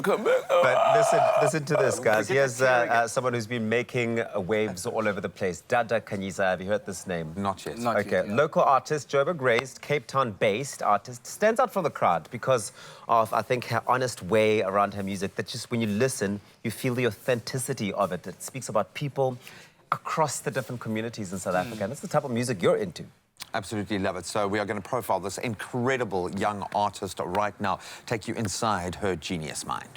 Welcome back. But listen to this, guys. Here's someone who's been making waves all over the place. Dada Khanyisa. Have you heard this name? Not yet. Not yet. Yeah. Local artist, Joburg-raised, Cape Town-based artist, stands out for the crowd because of, I think, her honest way around her music. That just when you listen, you feel the authenticity of it. It speaks about people across the different communities in South Africa. And that's the type of music you're into. Absolutely love it. So we are going to profile this incredible young artist right now, take you inside her genius mind.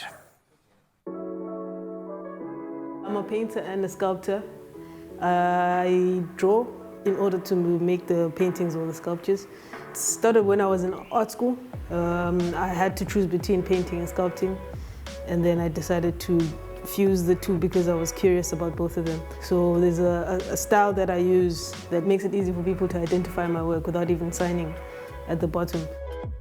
I'm a painter and a sculptor. I draw in order to make the paintings or the sculptures. It started when I was in art school. I had to choose between painting and sculpting, and then I decided to fuse the two because I was curious about both of them. So there's a style that I use that makes it easy for people to identify my work without even signing at the bottom.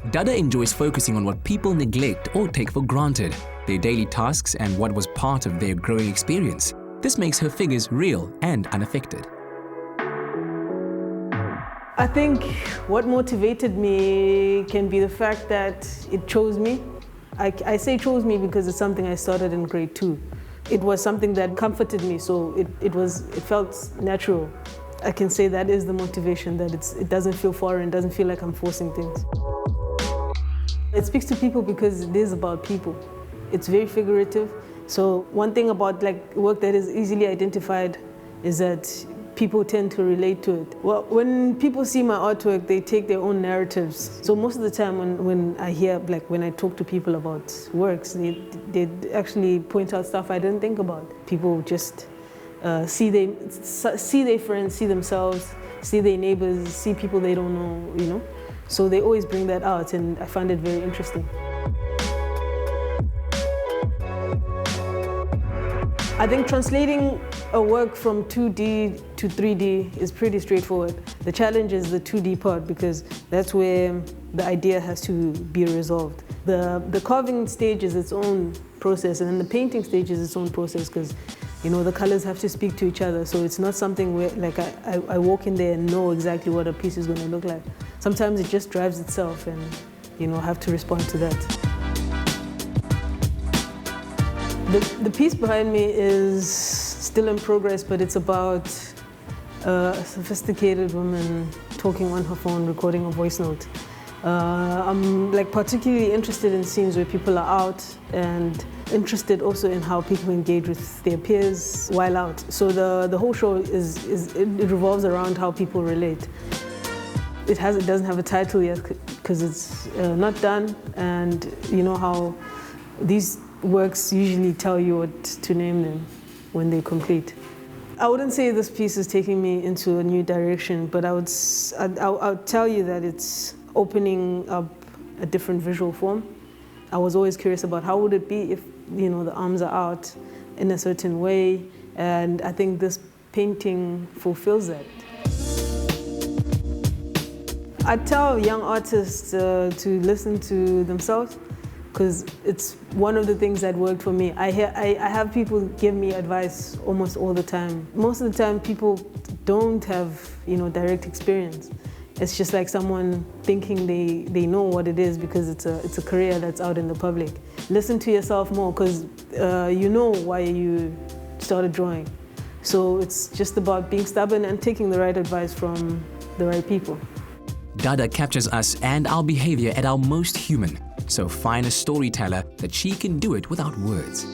Dada enjoys focusing on what people neglect or take for granted, their daily tasks and what was part of their growing experience. This makes her figures real and unaffected. I think what motivated me can be the fact that it chose me. I say chose me because it's something I started in grade 2. It was something that comforted me, so it felt natural. I can say that is the motivation, that it doesn't feel foreign, it doesn't feel like I'm forcing things. It speaks to people because it is about people. It's very figurative. So one thing about work that is easily identified is that people tend to relate to it. Well, when people see my artwork, they take their own narratives. So most of the time when I hear, when I talk to people about works, they actually point out stuff I didn't think about. People just see their friends, see themselves, see their neighbors, see people they don't know, you know? So they always bring that out, and I find it very interesting. I think translating a work from 2D to 3D is pretty straightforward. The challenge is the 2D part because that's where the idea has to be resolved. The carving stage is its own process, and then the painting stage is its own process because, you know, the colors have to speak to each other. So it's not something where I walk in there and know exactly what a piece is going to look like. Sometimes it just drives itself, and you know, I have to respond to that. The piece behind me is still in progress, but it's about a sophisticated woman talking on her phone, recording a voice note. I'm particularly interested in scenes where people are out, and interested also in how people engage with their peers while out. So the whole show it revolves around how people relate. It doesn't have a title yet because it's not done, and you know how these works usually tell you what to name them when they're complete. I wouldn't say this piece is taking me into a new direction, but I would tell you that it's opening up a different visual form. I was always curious about how would it be if, you know, the arms are out in a certain way, and I think this painting fulfills that. I tell young artists to listen to themselves, because it's one of the things that worked for me. I have people give me advice almost all the time. Most of the time, people don't have, you know, direct experience. It's just like someone thinking they know what it is because it's a career that's out in the public. Listen to yourself more because you know why you started drawing. So it's just about being stubborn and taking the right advice from the right people. Dada captures us and our behavior at our most human. So find a storyteller that she can do it without words.